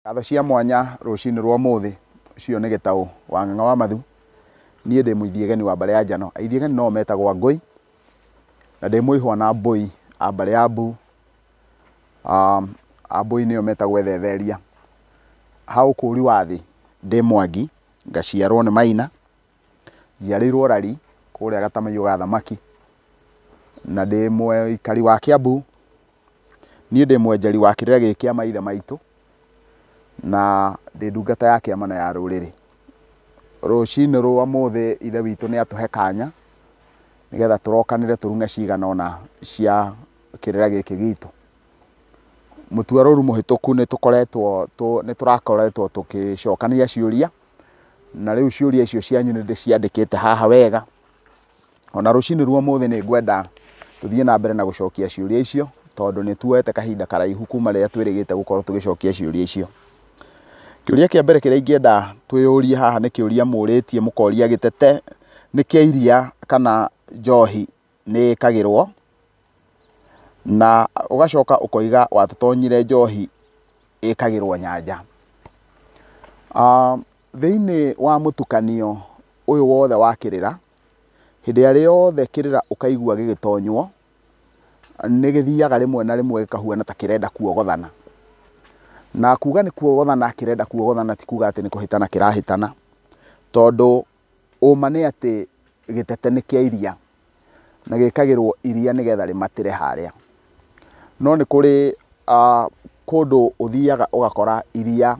Ngatho cia mwanya rucini rwa muthi cio ni Gitau wa Ng'ang'a wa Mathu. Nie ndi muithiegeni wa mbare ya njano. Aithiegeni no metagwo Ngui na ndi muihwa na mbui a mbare ya Mbu. Mbui nio metagwo Ethetheria. Hau kuri wa thi ndi Mwangi ngaciarwo ni Maina. Njiarĩirwo Rari kuria Gatamaiyũ ga thamaki na ndi muikari wa Kiambu. Nie ndi mwenjeri wa kĩrĩa gĩkĩ kĩa maithe maitũ na ndi ndungata ya kĩama ya rũrĩrĩ. Rũcinĩ rwa muthi ithe witũ ni atuhe kanya nigetha turokanire turunge cigana ona cia kĩrĩa gĩkĩ gitu. Mũtuarũru mũhĩtũku ni turakoretwo tukicokania ciũria na rĩu ciũria icio cianyu nĩ ndĩciandĩkĩte haha wega. Ona rũcinĩ rwa muthi ni ngwenda tuthie na mbere na gũcokia ciũria icio tondu ni tuete kahinda karaihu kuma rĩrĩa twĩrĩgĩte gũkorwo tũgĩcokia ciũria icio. Kĩũria kĩa mbere kĩrĩa ingĩenda twĩyũrie haha nĩ kĩũria mũrĩtie mũkoria gĩtete nĩ kĩa iria kana njohi nĩ ĩkagĩrwo, na ũgacoka ũkoiga watũtonyire njohi ĩkagĩrwo Nyanja. Thĩinĩ wa mũtukanio ũyũ wothe wa kĩrĩra, hĩndĩ ĩrĩa yothe kĩrĩra ũkaigua gĩgĩtonywo nĩ gĩthiaga rĩmwe na rĩmwe gĩkahuana ta kĩrenda kuogothana. Na kuga nĩ kuogothana kĩrenda kuogothana ti kuga atĩ nĩ kũhĩtana kĩrahĩtana, tondũ ũma nĩ atĩ gĩtete nĩ kĩa iria na gĩkagĩrwo iria nĩgetha rĩmatĩre harĩa. No nĩ kũrĩ kũndũ ũthiaga ũgakora iria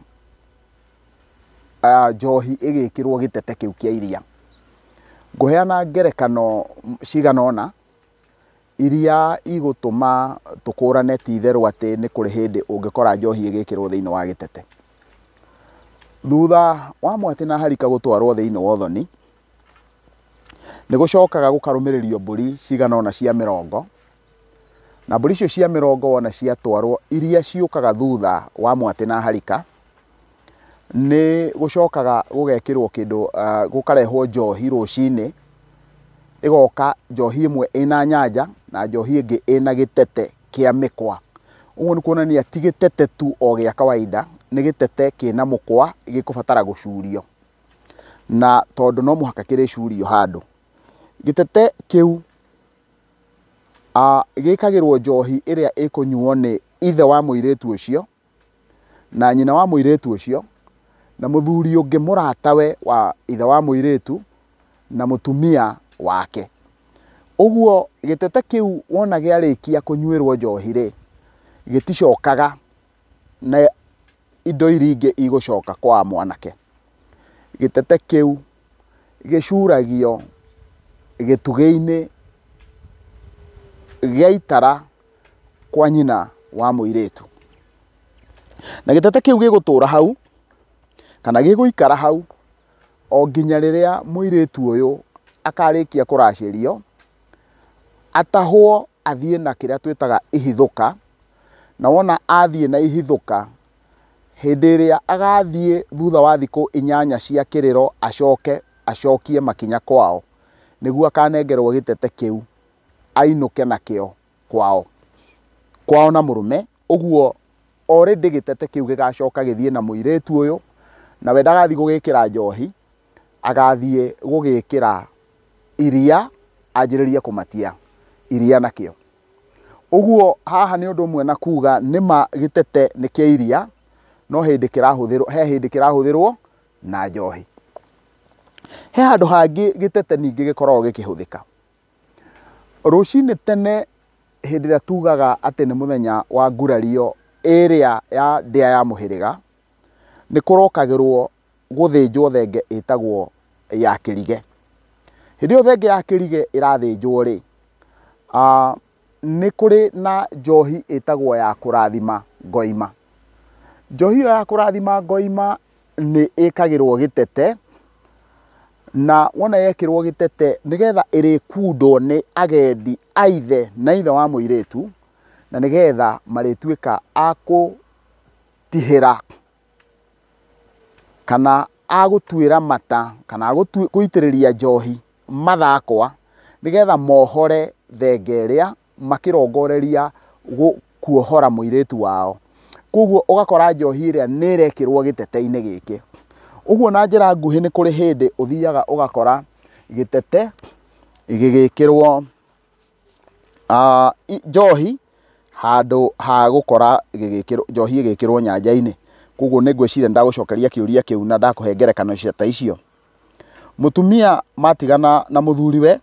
njohi ĩgĩkĩrwo gĩtete kĩu kĩa iria. Ngũheana ngerekano cigana ũna iria igũtũma tũkũrane ti itherũ atĩ nĩ kũrĩ hĩndĩ ũngĩkora njohi ĩgĩkĩrwo thĩinĩ wa gĩtete. Thutha wa Mwatĩ na Harika gũtwarwo thĩinĩ wa ũthoni, nĩ gũcokaga gũkarũmĩrĩrio mbũri cigana ũna cia mĩrongo, na mbũri icio cia mĩrongo wona ciatwarwo, iria ciũkaga thutha wa Mwatĩ na Harika nĩ gũcokaga gũgekĩrwo kĩndũ, gũkarehwo njohi rũcinĩ, ĩgoka njohi ĩmwe ĩna nyanja na njohi ĩngĩ ĩna gĩtete kĩa mĩkwa. Ũguo nĩ kuonania ti gĩtete tu o gĩa kawaida, nĩ gĩtete kĩna mũkwa gĩkũbatara gũcurio, na tondũ no mũhaka kĩrĩcurio handũ. Gĩtete kĩu gĩkagĩrwo njohi ĩrĩa ĩkũnyuo nĩ ithe wa mũirĩtu ũcio na nyina wa mũirĩtu ũcio na mũthuri ũngĩ mũratawe wa ithe wa mũirĩtu na mũtumia wake. Ũguo gĩtete kĩu wona gĩarĩkia kũnyuĩrwo njohi rĩ, gĩticokaga na indo iria ingĩ igũcoka kwa mwanake. Gĩtete kĩu gĩcuragio gĩtugĩ-inĩ gĩa itara kwa nyina wa mũirĩtu, na gĩtete kĩu gĩgũtũra hau kana gĩgũikara hau o nginya rĩrĩa mũirĩtu ũyũ akarĩkia kũracĩrio, atahwo athiĩ na kĩrĩa twĩtaga ihithũka, na wona athiĩ na ihithũka, hĩndĩ ĩrĩa agathiĩ thutha wa thikũ 8 cia kĩrĩro acokie makinya kwao, nĩguo akanengerwo gĩtete kĩu ainũke nakĩo kwao na mũrũme. Ũguo already gĩtete kĩu gĩgacoka gĩthiĩ na mũirĩtu ũyũ, na we ndagathiĩ gũgĩkĩra njohi, agathiĩ gũgĩkĩra iria, anjĩrĩrie kũmatia iria nakĩo. Ũguo haha nĩ ũndũ ũmwe na kuga nĩma gĩtete nĩ kĩa iria, no he hĩndĩ kĩrahũthĩrwo na njohi. He handũ hangĩ gĩtete ningĩ gĩkoragwo gĩkĩhũthĩka. Rũcinĩ tene hĩndĩ ĩrĩa tugaga atĩ nĩ mũthenya wa ngurario ĩrĩa ya ndĩa ya mũhĩrĩga, nĩ kũrokagĩrwo gũthĩnjwo thenge ĩtagwo ya kĩrige. Hĩndĩ ĩyo thenge ya kĩrige ĩrathĩnjwo rĩ, nĩ kũrĩ na njohi ĩtagwo ya kũrathima ngoima. Njohi ĩyo ya kũrathima ngoima nĩ ĩkagĩrwo gĩtete, na wona yekĩrwo gĩtete nĩgetha ĩrĩkundwo nĩ agendi a ithe na ithe wa mũirĩtu, na nĩgetha marĩtuĩka a gũtihĩra kana a gũtuĩra mata kana gũitĩrĩria njohi mathakwa, nĩgetha mohore thenge ĩrĩa makĩrongoreria kuohora mũirĩtu wao. koguo ugakora njohi ĩrĩa nĩ ĩrekĩrwo gĩtete-inĩ gĩkĩ. Ũguo na njĩra nguhĩ nĩ kũrĩ hĩndĩ ũthiaga ũgakora gĩtete gĩgĩkĩrwo njohi handũ ha gũkora njohi ĩgĩkĩrwo nyanja-inĩ. Koguo nĩ ngwĩciria ndagũcokeria kĩũria kĩu na ndakũhe ngerekano ta icio. Mũtumia matigana na mũthuriwe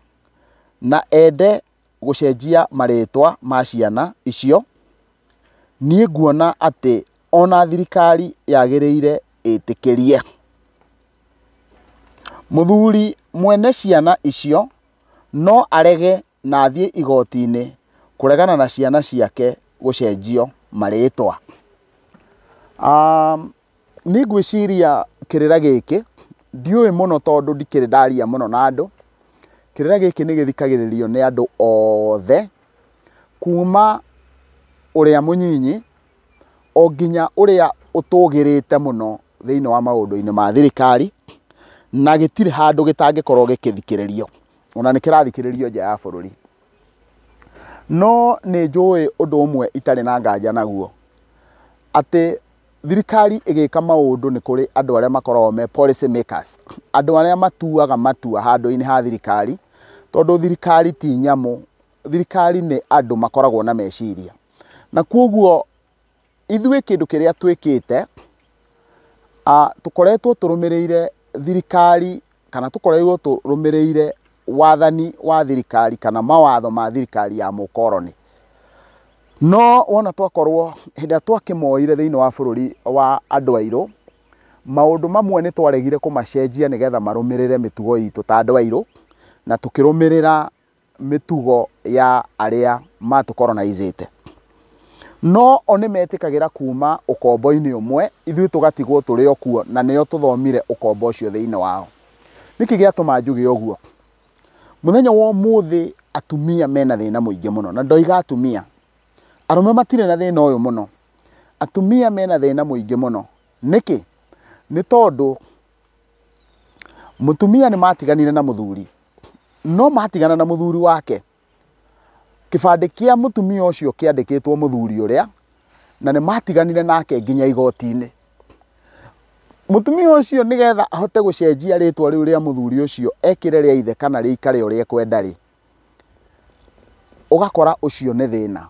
na ende gũcenjia marĩtwa ma ciana icio, niĩ nguona atĩ ona thirikari yagĩrĩire ĩtĩkĩrie mũthuri mwene ciana icio no arege na athiĩ igoti-inĩ kũregana na ciana ciake gũcenjio marĩtwa. Nĩ ngwĩciria kĩrĩra gĩkĩ ndiũĩ mũno tondũ ndikĩrĩ ndaria mũno na andũ. Kĩrĩra gĩkĩ nĩ gĩthikagĩrĩrio nĩ andũ othe kuma ũrĩa mũnyinyi o nginya ũrĩa ũtũgĩrĩte mũno thĩinĩ wa maũndũ-inĩ ma thirikari, na gĩtirĩ handũ gĩtangĩkorwo gĩkĩthikĩrĩrio, ona nĩ kĩrathikĩrĩrio nja ya bũrũri. No nĩ njũĩ ũndũ ũmwe itarĩ na nganja naguo, atĩ thirikari ĩgĩka maũndũ nĩ kũrĩ andũ arĩa makoragwo me policy makers, andũ arĩa matuaga matua handũ-inĩ ha thirikari, tondũ thirikari ti nyamũ, thirikari nĩ andũ makoragwo na meciria. Na koguo ithuĩ kĩndũ kĩrĩa twĩkĩte, tũkoretwo tũrũmĩrĩire thirikari kana tũkoretwo tũrũmĩrĩire wathani wa thirikari kana mawatho ma thirikari ya mũkoroni. No wona twakorwo hĩndĩ ĩrĩa twakĩmoire thĩinĩ wa bũrũri wa andũ airũ, maũndũ mamwe nĩ twaregire kũmacenjia nĩgetha marũmĩrĩre mĩtugo itũ ta andũ airũ, na tũkĩrũmĩrĩra mĩtugo ya arĩa matũkoronizĩte. No o nĩ metĩkagĩra kuma ũkombo-inĩ ũmwe, ithuĩ tũgatigwo tũrĩ o kuo, na nĩo tũthomire ũkombo ũcio thĩinĩ wao. Nĩkĩ gĩatũma njuge ũguo? Mũthenya wa ũmũthĩ atumia mena thĩna mũingĩ mũno, na ndoiga atumia, arũme matirĩ na thĩna ũyũ mũno, atumia mena thĩna mũingĩ mũno. Nĩkĩ? Nĩ tondũ mũtumia nĩ matiganire na mũthuri, no matigana na mũthuri wake, kĩbandĩ kĩa mũtumia ũcio kĩandĩkĩtwo mũthuri ũrĩa, na nĩ matiganire nake nginya igoti-inĩ. Mũtumia ũcio nĩgetha ahote gũcenjia rĩtwa rĩu rĩa mũthuri ũcio ekĩre rĩa ithe kana rĩikare ũrĩa ekwenda rĩ, ũgakora ũcio nĩ thĩna.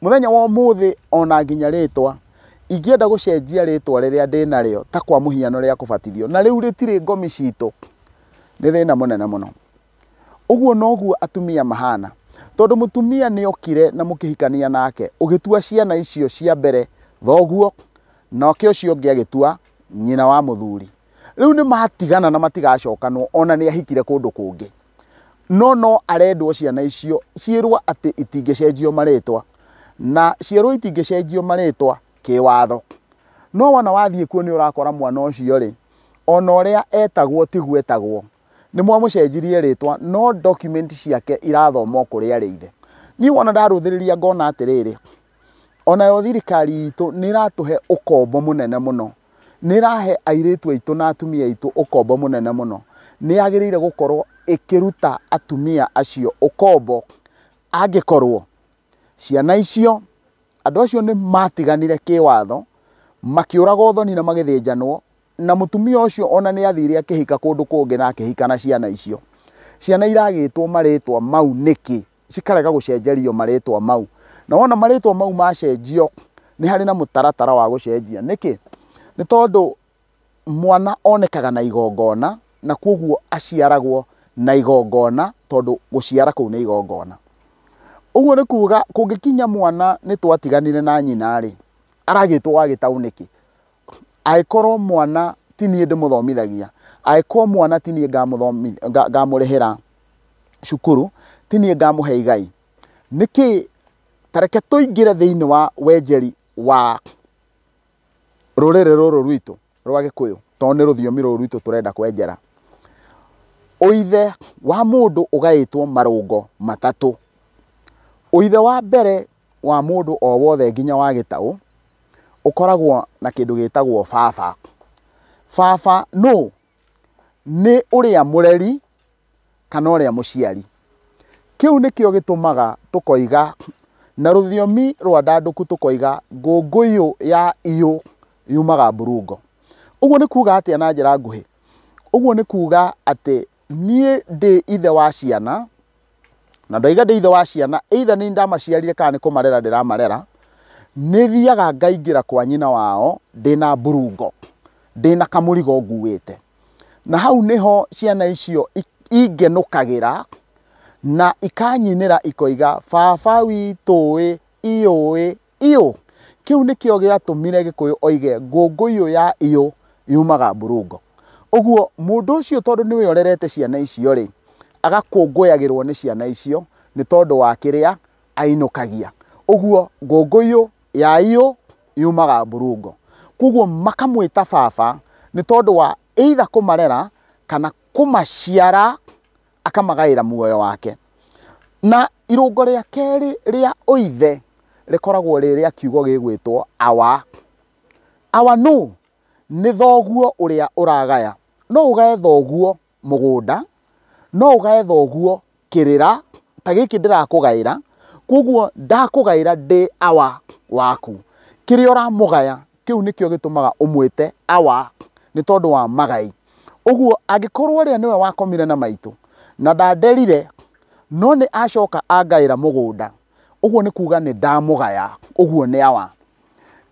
Mũthenya wa ũmũthĩ ona nginya rĩtwa, ingĩenda gũcenjia rĩtwa rĩrĩa ndĩnarĩo ta kwa mũhiano rĩa kũbatithio, na rĩu rĩtirĩ ngomi citũ, nĩ thĩna mũnene mũno. Ũguo noguo atumia mahana, tondũ mũtumia nĩ okire na mũkĩhikania nake, ũgĩtua ciana icio cia mbere thoguo, nake ũcio ũngĩ agĩtua nyina wa mũthuri. Rĩu nĩ matigana na matigacokanwo, ona nĩ ahikire kũndũ kũngĩ. No arendwo ciana icio ciĩrwo atĩ itingĩcenjio marĩtwa, na ciĩrwo itingĩcenjio marĩtwa kĩwatho. No wona wathiĩ kuo nĩ ũrakora mwana ũcio rĩ, ona ũrĩa etagwo tiguo etagwo, nĩ mwamũcenjirie rĩtwa, no document ciake irathomwo kũrĩa arĩ ithe. Niĩ wona ndarũthĩrĩria ngona atĩrĩrĩ, ona yo thirikari itũ nĩ ĩratũhe ũkombo mũnene mũno, nĩ ĩrahe airĩtu aitũ na atumia aitũ ũkombo mũnene mũno. Nĩ yagĩrĩire gũkorwo ĩkĩruta atumia acio ũkombo, angĩkorwo ciana icio, andũ acio nĩ matiganire kĩwatho, makĩũraga ũthoni na magĩthĩnjanwo, na mũtumia ũcio ona nĩ athire akĩhika kũndũ kũngĩ na akĩhika na ciana icio. Ciana iragĩtwo marĩtwa mau nĩkĩ cikarega gũcenjerio marĩtwa mau? Na wona marĩtwa mau macenjio, nĩ harĩ na mũtaratara wa gũcenjia. Nĩkĩ? Nĩ tondũ mwana onekaga na igongona, na koguo aciaragwo na igongona, tondũ gũciara kũu nĩ igongona. Ũguo nĩ kuuga kũngĩkinya mwana nĩ twatiganire na nyina rĩ, aragĩtwo wa gĩtaũ nĩkĩ? Angĩkorwo mwana ti niĩ ndĩmũthomithagia, angĩkorwo mwana ti niĩ ngamũrĩhĩra cukuru, ti niĩ ngamũhe igai, nĩkĩ? Tareke tũingĩre thĩinĩ wa wenjeri wa rũrĩrĩ rũrũ rwitũ rwa Gĩkũyũ, tondũ nĩ rũthiomi rũrũ rwitũ tũrenda kwenjera. Ũithe wa mũndũ ũgaĩtwo marũngo matatũ. Ũithe wa mbere wa mũndũ o wothe nginya wa gĩtaũ ũkoragwo na kĩndũ gĩtagwo baba. Baba no nĩ ũrĩa mũreri kana ũrĩa mũciari. Kĩu nĩkĩo gĩtũmaga tũkoiga na ruthiomi rwa ndanduku tukoiga ngũngũyũ ya iyo yumaga burungo. Uguo ni kuga atia na njĩra nguhĩ? Uguo ni kuga atĩ niĩ ndĩ ithe wa ciana, na ndoiga ndĩ ithe wa ciana, either ni ndamaciarire kana ni kũmarera ndĩramarera, nĩ thiaga ngaingĩra kwa nyina wao ndĩna burungo, ndĩna kamũrigo nguĩte, na hau niho ciana icio ingenũkagĩra na ikanyinĩra ikoiga baba witũ ĩyũ iyo. Kiu nikio gĩatũmire Gĩkũyũ oige ngũngũyũ ya iyo yumaga burungo. Uguo mũndũ ũcio tondũ nĩwe orerete ciana icio rĩ, agakũngũyagĩrwo nĩ ciana icio nĩ tondũ wa kĩrĩa ainũkagia. Uguo ngũngũyũ ya iyo yumaga burungo. Kuguo makamwĩta baba nĩ tondũ wa either kũmarera kana kũmaciara akamagaĩra muoyo wake. Na irũngo rĩa kerĩ rĩa ũithe rĩkoragwo rĩrĩa kiugo gĩgwĩtwo awa. Awa no nĩ thoguo ũrĩa ũragaya. No ũgaye thoguo mũgũnda, no ũgaye thoguo kĩrĩra, ta gĩkĩ ndĩrakũgaĩra, koguo ndakũgaĩra ndĩ awa waku. Kĩrĩa ũramũgaya kĩu nĩkĩo gĩtũmaga ũmwĩte awa nĩ tondũ wa magai. Uguo angĩkorwo ũrĩa nĩwe wakomire na maitũ na ndanderire, no nĩ acoka angaĩra mũgũnda, uguo nĩ kuga nĩ ndamũgaya, uguo nĩ awa.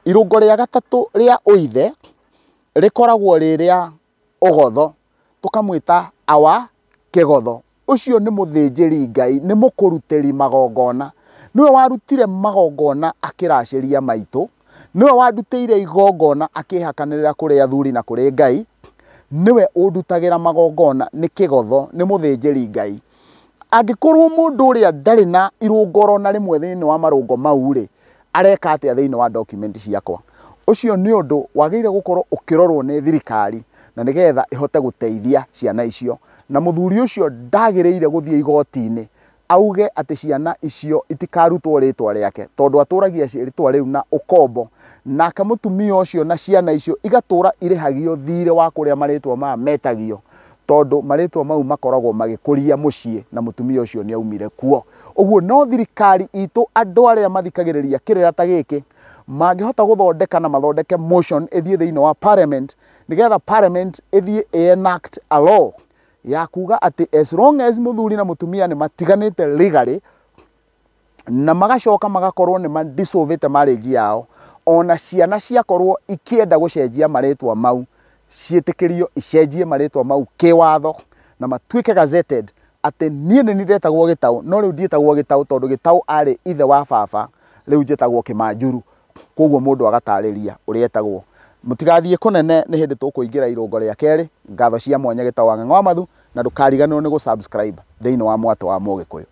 Irũngo rĩa gatatũ rĩa ũithe rĩkoragwo rĩrĩa ũgotho, tũkamwĩta awa kĩgotho. Ũcio nĩ mũthĩnjĩri Ngai, nĩ mũkũrutĩri magongona, nĩwe warutire magongona akĩracĩria maitũ, nĩwe wandutĩire igongona akĩhakanĩrĩra kũrĩ athuri na kũrĩ Ngai, niwe ũndutagĩra magongona, nĩ kĩgotho, nĩ mũthĩnjĩri Ngai. Angĩkorwo mũndũ ũrĩa ndarĩ na irũngoro na rĩmwe thĩinĩ wa marũngo mau rĩ, areka atĩa thĩinĩ wa document ciakwa? Ũcio nĩ ũndũ wagĩrĩire gũkorwo ũkĩrorwo nĩ thirikari na nĩgetha ĩhote gũteithia ciana icio. Na mũthuri ũcio ndagĩrĩire gũthiĩ igoti-inĩ auge atĩ ciana icio itikarutwo rĩtwa rĩake, tondũ atũragia rĩtwa rĩu na ũkombo, nake mũtumia ũcio na ciana icio igatũra irĩhagio thirĩ wa kũrĩa marĩtwa maya metagio, tondũ marĩtwa mau makoragwo magĩkũria mũciĩ na mũtumia ũcio nĩ aumire kuo. Ũguo no thirikari itũ, andũ arĩa mathikagĩrĩria kĩrĩra ta gĩkĩ, mangĩhota gũthondeka na mathondeke motion ĩthiĩ thĩinĩ wa parliament, nĩgetha parliament ĩthiĩ enact a law ya kuga atĩ as long as mũthuri na mũtumia nĩ matiganĩte legally na magacoka magakorwo nĩ madissolvĩte marriage yao, ona ciana ciakorwo ikĩenda gũcenjia marĩtwa mau, ciĩtĩkĩrio icenjie marĩtwa mau kĩwatho na matuĩke gazetted atĩ niĩ nĩ ndetagwo Gĩtaũ, no rĩu ndiĩtagwo Gĩtaũ tondũ Gĩtaũ arĩ ithe wa baba, rĩu njĩtagwo Kĩmanjuru. Koguo mũndũ agatarĩria ũrĩa etagwo. Mũtigathiĩ kũnene, nĩ hĩndĩ tũkũingĩra irũngo rĩa kerĩ. Ngatho cia mwanya Gĩtaũ wa Ng'ang'a wa Mathu, na ndũkariganĩrwo nĩ gũsubscribe thĩinĩ wa Mwatũ wa Mũgĩkũyũ.